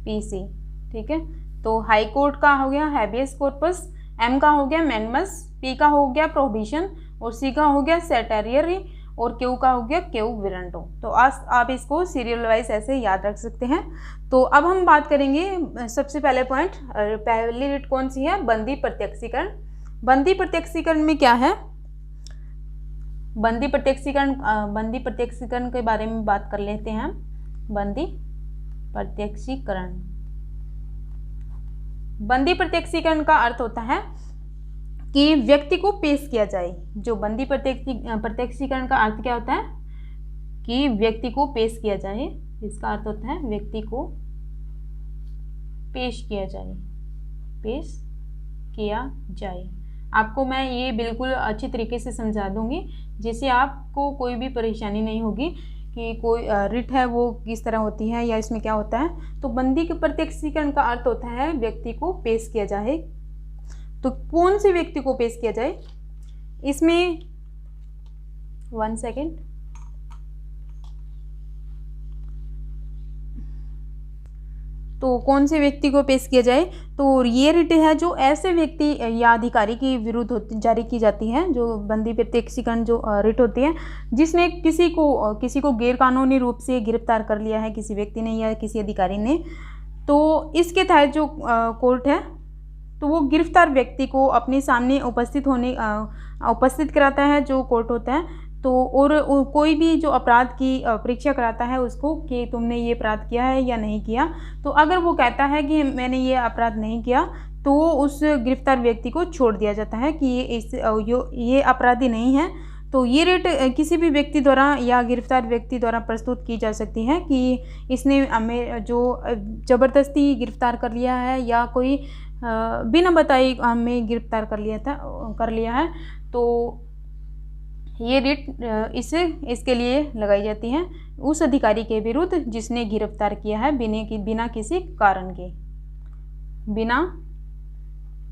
पीसी, ठीक है। तो हाई कोर्ट का हो गया हैबियस कॉर्पस, एम का हो गया मैंडमस, पी का हो गया प्रोहिबिशन, और सी का हो गया सेटेरियरी, और क्यू का हो गया क्यू वारंटो। तो आज आप इसको सीरियल वाइज ऐसे याद रख सकते हैं। तो अब हम बात करेंगे सबसे पहले पॉइंट, पहली रिट कौन सी है, बंदी प्रत्यक्षीकरण। बंदी प्रत्यक्षीकरण में क्या है, बंदी प्रत्यक्षीकरण, बंदी प्रत्यक्षीकरण के बारे में बात कर लेते हैं। बंदी प्रत्यक्षीकरण, बंदी प्रत्यक्षीकरण का अर्थ होता है कि व्यक्ति को पेश किया जाए। जो बंदी प्रत्यक्षीकरण का अर्थ क्या होता है कि व्यक्ति को पेश किया जाए, इसका अर्थ होता है व्यक्ति को पेश किया जाए, पेश किया जाए। आपको मैं ये बिल्कुल अच्छी तरीके से समझा दूंगी जिससे आपको कोई भी परेशानी नहीं होगी कि कोई रिट है वो किस तरह होती है या इसमें क्या होता है। तो बंदी के प्रत्यक्षीकरण का अर्थ होता है व्यक्ति को पेश किया जाए। तो कौन से व्यक्ति को पेश किया जाए, इसमें 1 सेकेंड, तो कौन से व्यक्ति को पेश किया जाए, तो ये रिट है जो ऐसे व्यक्ति या अधिकारी के विरुद्ध जारी की जाती है। जो बंदी प्रत्यक्षीकरण जो रिट होती है जिसने किसी को गैरकानूनी रूप से गिरफ्तार कर लिया है किसी व्यक्ति ने या किसी अधिकारी ने, तो इसके तहत जो कोर्ट है तो वो गिरफ्तार व्यक्ति को अपने सामने उपस्थित कराता है जो कोर्ट होता है। तो और कोई भी जो अपराध की परीक्षा कराता है उसको कि तुमने ये अपराध किया है या नहीं किया। तो अगर वो कहता है कि मैंने ये अपराध नहीं किया तो उस गिरफ्तार व्यक्ति को छोड़ दिया जाता है कि ये अपराधी नहीं है। तो ये रिट किसी भी व्यक्ति द्वारा या गिरफ्तार व्यक्ति द्वारा प्रस्तुत की जा सकती है कि इसने हमें जो ज़बरदस्ती गिरफ्तार कर लिया है या कोई बिना बताए हमें गिरफ्तार कर लिया है। तो ये रिट इसके लिए लगाई जाती है उस अधिकारी के विरुद्ध जिसने गिरफ्तार किया है बिना किसी कारण के, बिना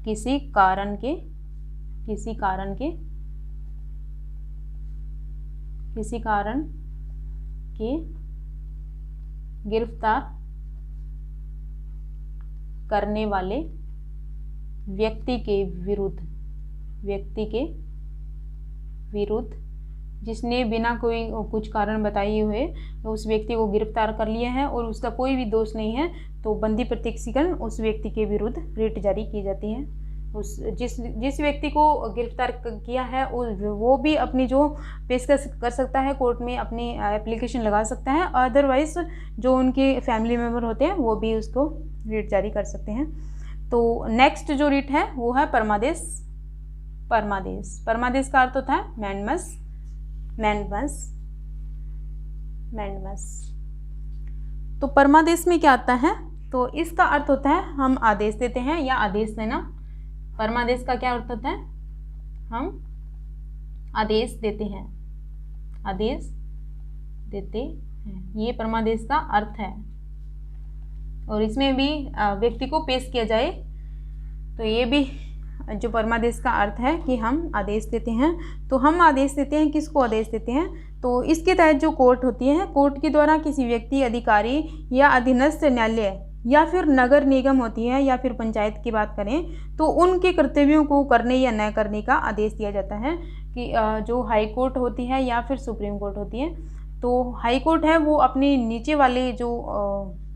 किसी कारण के, किसी कारण के, किसी कारण के गिरफ्तार करने वाले व्यक्ति के विरुद्ध जिसने बिना कोई कुछ कारण बताए हुए उस व्यक्ति को गिरफ्तार कर लिया है और उसका कोई भी दोष नहीं है, तो बंदी प्रत्यक्षीकरण उस व्यक्ति के विरुद्ध रिट जारी की जाती है। उस जिस व्यक्ति को गिरफ्तार किया है वो भी अपनी जो पेशकश कर सकता है कोर्ट में, अपनी एप्लीकेशन लगा सकता है। अदरवाइज जो उनके फैमिली मेम्बर होते हैं वो भी उसको रिट जारी कर सकते हैं। तो नेक्स्ट जो रिट है वो है परमादेश। परमादेश का अर्थ होता है मैंडमस। तो परमादेश में क्या आता है, तो इसका अर्थ होता है हम आदेश देते हैं या आदेश देना। परमादेश का क्या अर्थ होता है, हम आदेश देते हैं, ये परमादेश का अर्थ है। और इसमें भी व्यक्ति को पेश किया जाए, तो ये भी जो परमादेश का अर्थ है कि हम आदेश देते हैं। तो हम आदेश देते हैं, किसको आदेश देते हैं, तो इसके तहत जो कोर्ट होती है, कोर्ट के द्वारा किसी व्यक्ति, अधिकारी या अधीनस्थ न्यायालय या फिर नगर निगम होती है या फिर पंचायत की बात करें तो उनके कर्तव्यों को करने या न करने का आदेश दिया जाता है। कि जो हाई कोर्ट होती है या फिर सुप्रीम कोर्ट होती है, तो हाई कोर्ट है वो अपने नीचे वाले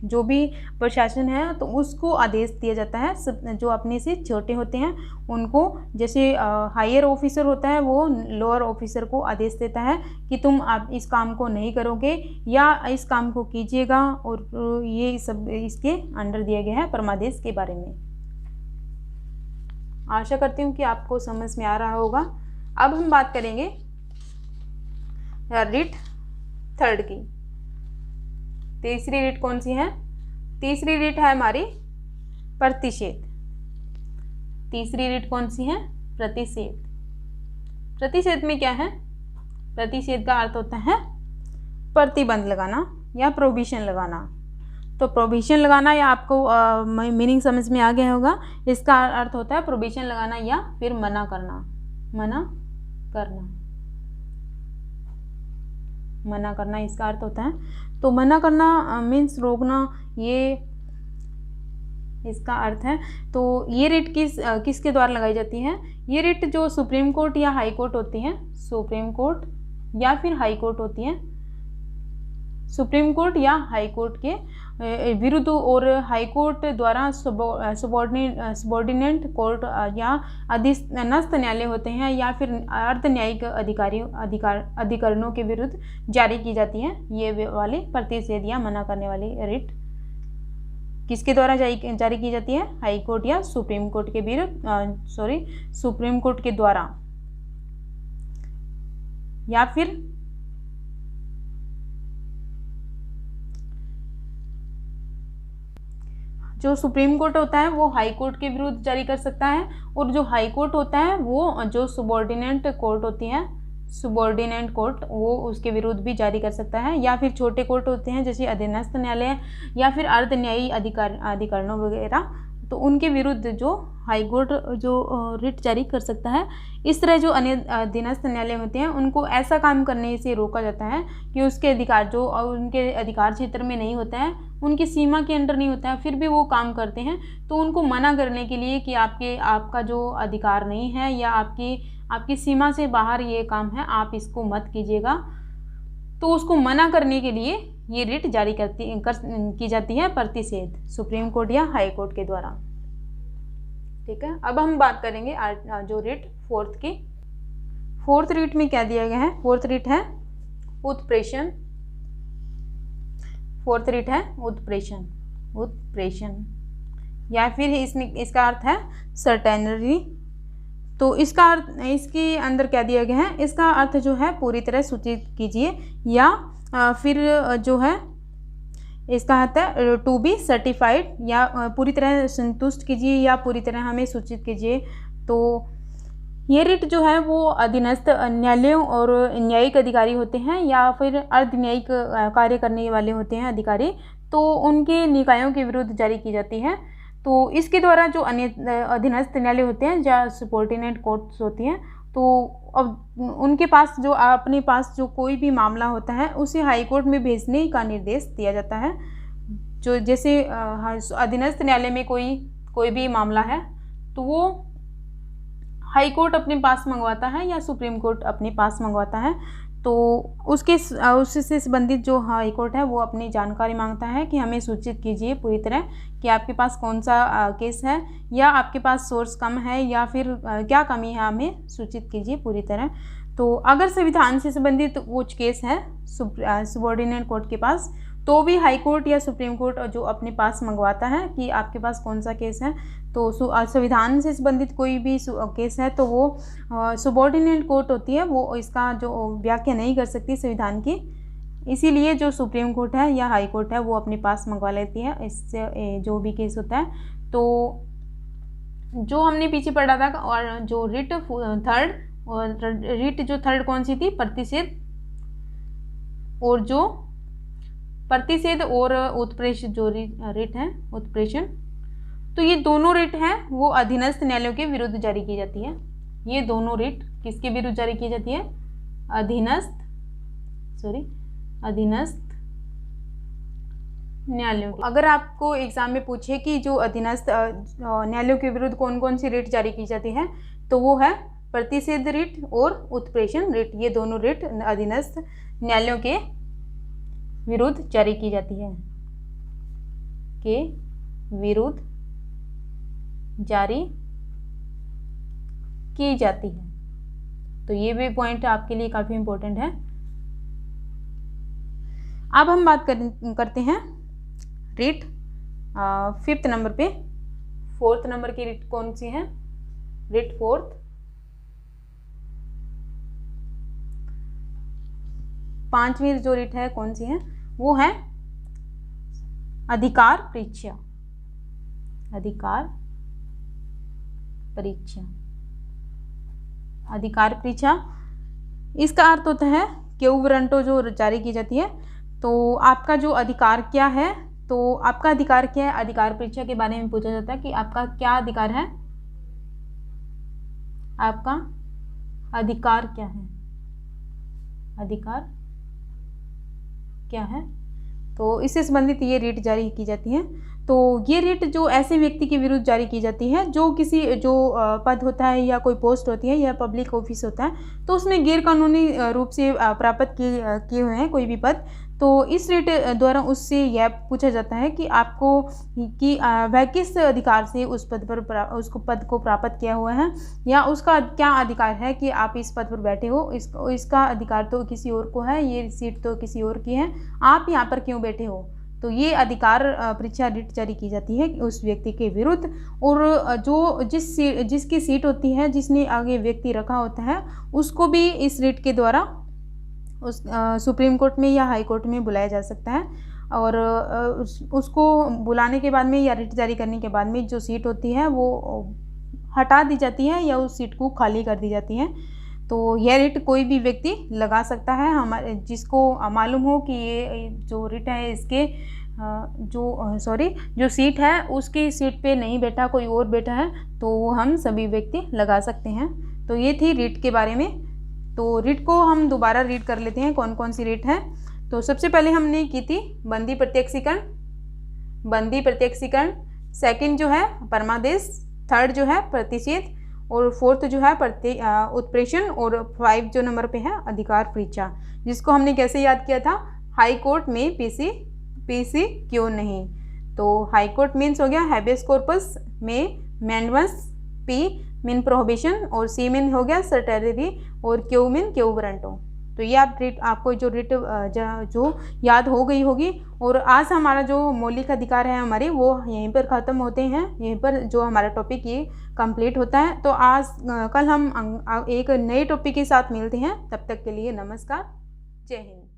जो भी प्रशासन है तो उसको आदेश दिया जाता है। जो अपने से छोटे होते हैं उनको, जैसे हायर ऑफिसर होता है वो लोअर ऑफिसर को आदेश देता है कि तुम आप इस काम को नहीं करोगे या इस काम को कीजिएगा, और ये सब इसके अंडर दिया गया है परमादेश के बारे में। आशा करती हूँ कि आपको समझ में आ रहा होगा। अब हम बात करेंगे रिट थर्ड की। तीसरी रिट कौन सी है, तीसरी रिट है हमारी प्रतिषेध। तीसरी रिट कौन सी है, प्रतिषेध। प्रतिषेध में क्या है, प्रतिषेध का अर्थ होता है प्रतिबंध लगाना या प्रोहिबिशन लगाना। तो प्रोहिबिशन लगाना या आपको मीनिंग समझ में आ गया होगा। इसका अर्थ होता है प्रोहिबिशन लगाना या फिर मना करना। मना करना इसका अर्थ होता है। तो मना करना मीन्स रोकना, ये इसका अर्थ है। तो ये रिट किसके द्वारा लगाई जाती है, ये रिट जो सुप्रीम कोर्ट या हाई कोर्ट होती है, सुप्रीम कोर्ट या फिर हाई कोर्ट होती है, सुप्रीम कोर्ट या हाई कोर्ट के विरुद्ध और हाई कोर्ट द्वारा सबॉर्डिनेट कोर्ट या अधीनस्थ न्यायालय होते हैं या फिर अर्ध न्यायिक अधिकरणों के विरुद्ध जारी की जाती है ये वाली प्रतिषेध या मना करने वाली रिट। किसके द्वारा जारी की जाती है, हाई कोर्ट या सुप्रीम कोर्ट के विरुद्ध, सुप्रीम कोर्ट के द्वारा या फिर जो सुप्रीम कोर्ट होता है वो हाई कोर्ट के विरुद्ध जारी कर सकता है, और जो हाई कोर्ट होता है वो जो सबॉर्डिनेट कोर्ट होती है, सबॉर्डिनेट कोर्ट, वो उसके विरुद्ध भी जारी कर सकता है। या फिर छोटे कोर्ट होते हैं जैसे अधीनस्थ न्यायालय या फिर अर्ध न्यायिक अधिकरणों वगैरह, तो उनके विरुद्ध जो हाई कोर्ट जो रिट जारी कर सकता है। इस तरह जो अधीनस्थ न्यायालय होते हैं उनको ऐसा काम करने से रोका जाता है कि उसके अधिकार जो उनके अधिकार क्षेत्र में नहीं होता है, उनकी सीमा के अंडर नहीं होता है, फिर भी वो काम करते हैं, तो उनको मना करने के लिए कि आपका जो अधिकार नहीं है या आपकी सीमा से बाहर ये काम है, आप इसको मत कीजिएगा, तो उसको मना करने के लिए ये रिट जारी की जाती है प्रतिषेध, सुप्रीम कोर्ट या हाई कोर्ट के द्वारा। ठीक है, अब हम बात करेंगे जो रिट फोर्थ की। फोर्थ रिट में क्या दिया गया है, फोर्थ रिट है उत्प्रेषण। फोर्थ रिट है उत्प्रेषण या फिर इसका अर्थ है सर्टेनरी। तो इसका अर्थ, इसके अंदर क्या दिया गया है, इसका अर्थ जो है पूरी तरह सूचित कीजिए या फिर जो है इसका अर्थ है टू बी सर्टिफाइड या पूरी तरह संतुष्ट कीजिए या पूरी तरह हमें सूचित कीजिए। तो ये रिट जो है वो अधीनस्थ न्यायालयों और न्यायिक अधिकारी होते हैं या फिर अर्ध न्यायिक कार्य करने वाले होते हैं अधिकारी, तो उनके निकायों के विरुद्ध जारी की जाती है। तो इसके द्वारा जो अन्य अधीनस्थ न्यायालय होते हैं या सबॉर्डिनेट कोर्ट्स होती हैं तो अब उनके पास जो अपने पास जो कोई भी मामला होता है उसे हाई कोर्ट में भेजने का निर्देश दिया जाता है। जो जैसे अधीनस्थ न्यायालय में कोई भी मामला है तो वो हाई कोर्ट अपने पास मंगवाता है या सुप्रीम कोर्ट अपने पास मंगवाता है। तो उससे संबंधित जो हाई कोर्ट है वो अपनी जानकारी मांगता है कि हमें सूचित कीजिए पूरी तरह कि आपके पास कौन सा केस है, या आपके पास सोर्स कम है, या फिर क्या कमी है, हमें सूचित कीजिए पूरी तरह। तो अगर संविधान से संबंधित कुछ केस है सबऑर्डिनेट कोर्ट के पास, तो भी हाई कोर्ट या सुप्रीम कोर्ट जो अपने पास मंगवाता है कि आपके पास कौन सा केस है। तो संविधान से संबंधित कोई भी केस है तो वो सबऑर्डिनेट कोर्ट होती है, वो इसका जो व्याख्या नहीं कर सकती संविधान की, इसीलिए जो सुप्रीम कोर्ट है या हाई कोर्ट है वो अपने पास मंगवा लेती है इससे जो भी केस होता है। तो जो हमने पीछे पढ़ा था, और जो रिट थर्ड, और रिट जो थर्ड कौन सी थी, प्रतिषेध, और जो प्रतिषेध और उत्प्रेषण जो रिट है उत्प्रेषण, तो ये दोनों रिट हैं वो अधीनस्थ न्यायालयों के विरुद्ध जारी की जाती है। ये दोनों रिट किसके विरुद्ध जारी की जाती है? अधीनस्थ न्यायालयों के। अगर आपको एग्जाम में पूछे कि जो अधीनस्थ न्यायालयों के विरुद्ध कौन कौन सी रिट जारी की जाती है, तो वो है प्रतिषेध रिट और उत्प्रेषण रिट। ये दोनों रिट अधीनस्थ न्यायालयों के विरुद्ध जारी की जाती है, के विरुद्ध जारी की जाती है। तो ये भी पॉइंट आपके लिए काफी इंपॉर्टेंट है। अब हम बात करते हैं रिट 5th नंबर पे। 4th नंबर की रिट कौन सी है? रिट 4th, 5वीं जो रिट है कौन सी है? वो है अधिकार परीक्षा। अधिकार परीक्षा इसका अर्थ होता है कि वारंटो जो जारी की जाती है। तो आपका जो अधिकार क्या है, तो आपका अधिकार क्या है? अधिकार परीक्षा के बारे में पूछा जाता है कि आपका क्या अधिकार है, आपका अधिकार क्या है, अधिकार क्या है। तो इससे संबंधित ये रिट जारी की जाती है। तो ये रिट जो ऐसे व्यक्ति के विरुद्ध जारी की जाती है जो किसी जो पद होता है या कोई पोस्ट होती है या पब्लिक ऑफिस होता है, तो उसमें गैर कानूनी रूप से प्राप्त किए हुए हैं कोई भी पद। तो इस रिट द्वारा उससे यह पूछा जाता है कि आपको कि वह किस अधिकार से उस पद पर उसको पद को प्राप्त किया हुआ है, या उसका क्या अधिकार है कि आप इस पद पर बैठे हो। इसका अधिकार तो किसी और को है, ये सीट तो किसी और की है, आप यहाँ पर क्यों बैठे हो। तो ये अधिकार परीक्षा रिट जारी की जाती है उस व्यक्ति के विरुद्ध। और जो जिसकी सीट होती है, जिसने आगे व्यक्ति रखा होता है, उसको भी इस रिट के द्वारा उस सुप्रीम कोर्ट में या हाई कोर्ट में बुलाया जा सकता है। और उसको बुलाने के बाद में या रिट जारी करने के बाद में जो सीट होती है वो हटा दी जाती है या उस सीट को खाली कर दी जाती है। तो यह रिट कोई भी व्यक्ति लगा सकता है, हमारे जिसको मालूम हो कि ये जो रिट है इसके जो सीट है उसकी सीट पे नहीं बैठा कोई और बैठा है, तो वो हम सभी व्यक्ति लगा सकते हैं। तो ये थी रिट के बारे में। तो रिट को हम दोबारा रीड कर लेते हैं कौन कौन सी रिट है। तो सबसे पहले हमने की थी बंदी प्रत्यक्षीकरण, सेकंड जो है परमादेश, थर्ड जो है प्रतिषेध, और फोर्थ जो है उत्प्रेषण, और 5 जो नंबर पे है अधिकार परीक्षा, जिसको हमने कैसे याद किया था, हाई कोर्ट में पीसी क्यों नहीं। तो हाई कोर्ट मीन्स हो गया हैबेस कॉर्पस, में मैंडमस, पी मीन प्रोहिबिशन, और सी मीन हो गया सर्टेरी, और क्यू मीन क्यू वारंटो। तो ये आपको जो रिट जो याद हो गई होगी। और आज हमारा जो मौलिक अधिकार है हमारे वो यहीं पर ख़त्म होते हैं, यहीं पर जो हमारा टॉपिक ये कंप्लीट होता है। तो कल हम एक नए टॉपिक के साथ मिलते हैं, तब तक के लिए नमस्कार, जय हिंद।